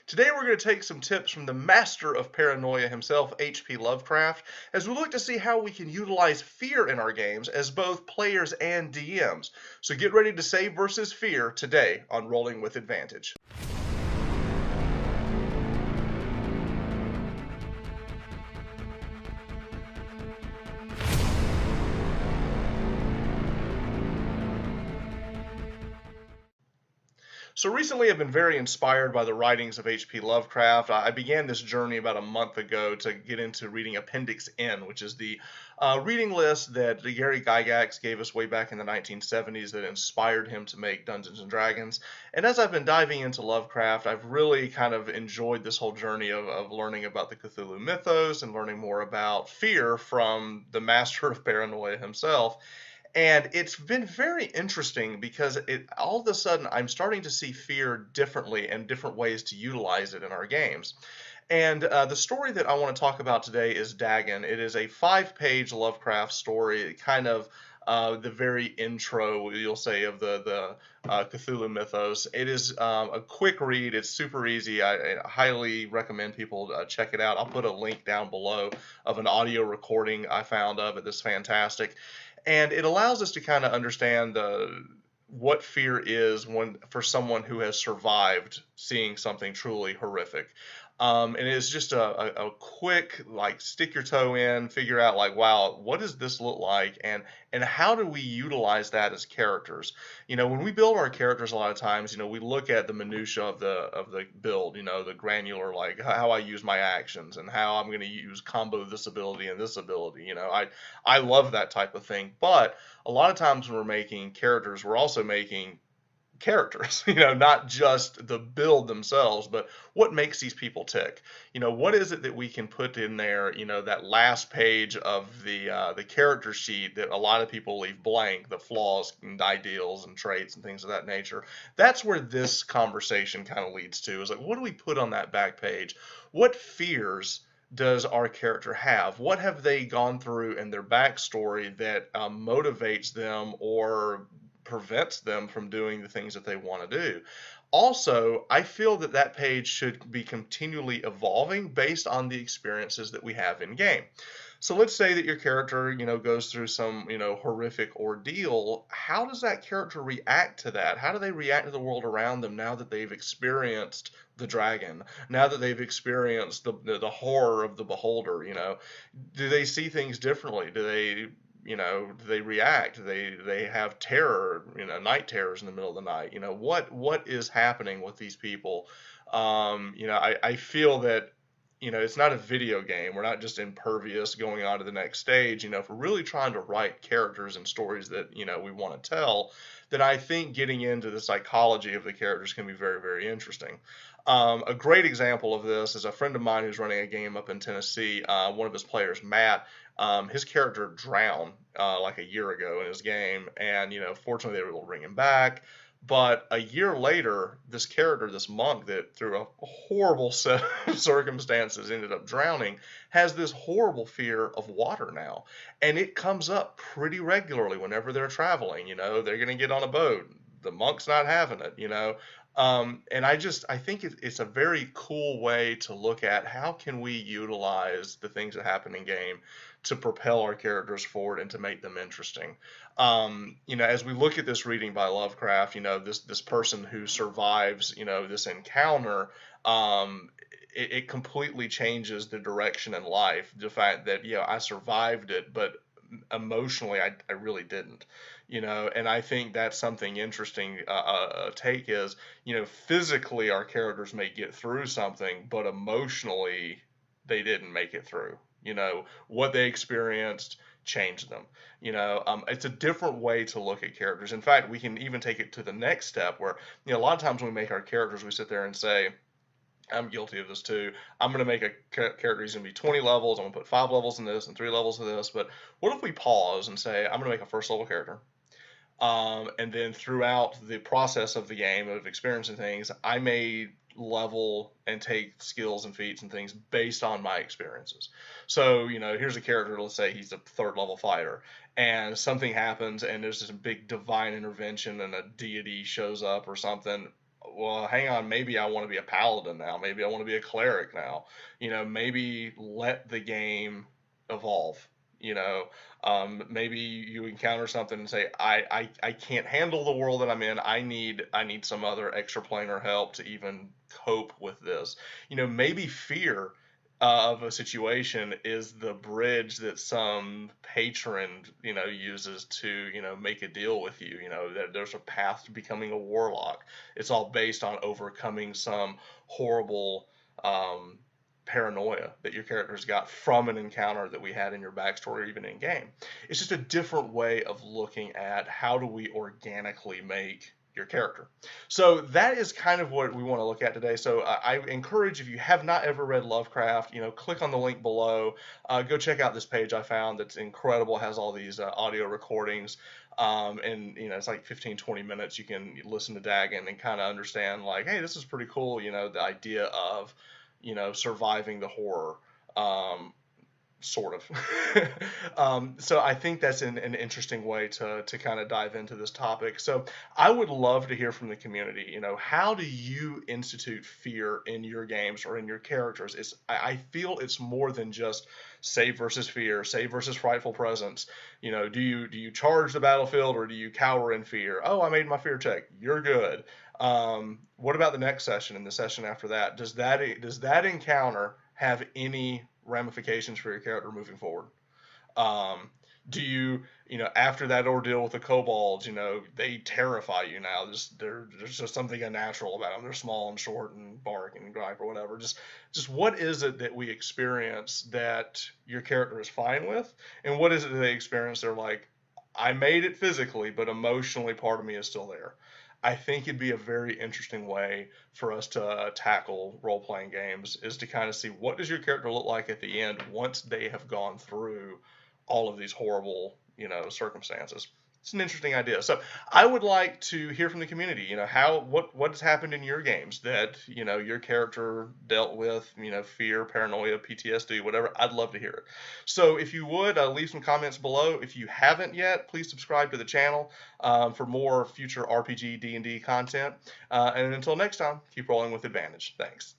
Today we're going to take some tips from the master of paranoia himself, H.P. Lovecraft, as we look to see how we can utilize fear in our games as both players and DMs. So get ready to save versus fear today on Rolling with Advantage. So recently I've been very inspired by the writings of H.P. Lovecraft. I began this journey about a month ago to get into reading Appendix N, which is the reading list that Gary Gygax gave us way back in the 1970s that inspired him to make Dungeons and Dragons. And as I've been diving into Lovecraft, I've really kind of enjoyed this whole journey of learning about the Cthulhu mythos and learning more about fear from the master of paranoia himself. And it's been very interesting because all of a sudden I'm starting to see fear differently and different ways to utilize it in our games. And the story that I want to talk about today is Dagon. It is a 5-page Lovecraft story, kind of the very intro, you'll say, of the Cthulhu mythos. It is a quick read. It's super easy. I highly recommend people check it out. I'll put a link down below of an audio recording I found of it that's fantastic. And it allows us to kind of understand what fear is for someone who has survived seeing something truly horrific. And it's just a quick, like, stick your toe in, figure out, like, wow, what does this look like, and how do we utilize that as characters? When we build our characters, a lot of times, we look at the minutia of the build, the granular, like how I use my actions and how I'm going to use combo this ability and this ability. I love that type of thing, but a lot of times when we're making characters, we're also making characters, not just the build themselves, but what makes these people tick. What is it that we can put in there, that last page of the character sheet that a lot of people leave blank, the flaws and ideals and traits and things of that nature. That's where this conversation kind of leads to, is like, what do we put on that back page? What fears does our character have? What have they gone through in their backstory that motivates them or prevents them from doing the things that they want to do? Also, I feel that that page should be continually evolving based on the experiences that we have in game. So let's say that your character, goes through some, horrific ordeal. How does that character react to that? How do they react to the world around them now that they've experienced the dragon, now that they've experienced the horror of the beholder? Do they see things differently? Do they react? Do they have terror, night terrors in the middle of the night? What is happening with these people? I feel that, it's not a video game. We're not just impervious going on to the next stage. If we're really trying to write characters and stories that, we want to tell, then I think getting into the psychology of the characters can be very, very interesting. A great example of this is a friend of mine who's running a game up in Tennessee. One of his players, Matt, his character drowned like a year ago in his game, and fortunately they were able to bring him back. But a year later, this character, this monk that through a horrible set of circumstances ended up drowning, has this horrible fear of water now. And it comes up pretty regularly whenever they're traveling. They're going to get on a boat. The monk's not having it. And I think it's a very cool way to look at how can we utilize the things that happen in game to propel our characters forward and to make them interesting. As we look at this reading by Lovecraft, this person who survives, this encounter, it completely changes the direction in life. The fact that, I survived it, but emotionally I really didn't. And I think that's something interesting. Take is, physically our characters may get through something, but emotionally they didn't make it through. What they experienced changed them. It's a different way to look at characters. In fact, we can even take it to the next step where, a lot of times when we make our characters, we sit there and say, I'm guilty of this too. I'm going to make a character who's going to be 20 levels. I'm going to put 5 levels in this and 3 levels of this. But what if we pause and say, I'm going to make a first level character? And then throughout the process of the game of experiencing things, I may level and take skills and feats and things based on my experiences. So, here's a character, let's say he's a 3rd level fighter, and something happens and there's this big divine intervention and a deity shows up or something. well, hang on, maybe I want to be a paladin now. Maybe I want to be a cleric now. Maybe let the game evolve. You know, maybe you encounter something and say, I can't handle the world that I'm in. I need some other extra planar help to even cope with this. Maybe fear of a situation is the bridge that some patron, uses to, make a deal with you. That there's a path to becoming a warlock. It's all based on overcoming some horrible paranoia that your characters got from an encounter that we had in your backstory or even in game. It's just a different way of looking at how do we organically make your character. So that is kind of what we want to look at today. So I encourage, if you have not ever read Lovecraft, click on the link below. Go check out this page I found that's incredible. It has all these audio recordings. And it's like 15-20 minutes. You can listen to Dagon and kind of understand, like, hey, this is pretty cool. The idea of surviving the horror. Sort of. So I think that's an interesting way to kind of dive into this topic. So I would love to hear from the community. How do you institute fear in your games or in your characters? I feel it's more than just save versus fear, save versus frightful presence. Do you charge the battlefield or do you cower in fear? Oh, I made my fear check. You're good. What about the next session and the session after that? Does that encounter have any ramifications for your character moving forward? Um, do you, after that ordeal with the kobolds, they terrify you now. There's just something unnatural about them. They're small and short and bark and gripe or whatever. Just what is it that we experience that your character is fine with, and what is it that they experience? They're like, I made it physically, but emotionally, part of me is still there. I think it'd be a very interesting way for us to tackle role-playing games, is to kind of see what does your character look like at the end once they have gone through all of these horrible, circumstances. It's an interesting idea. So I would like to hear from the community. What has happened in your games that your character dealt with, fear, paranoia, PTSD, whatever. I'd love to hear it. So if you would leave some comments below. If you haven't yet, please subscribe to the channel for more future RPG D&D content. And until next time, keep rolling with advantage. Thanks.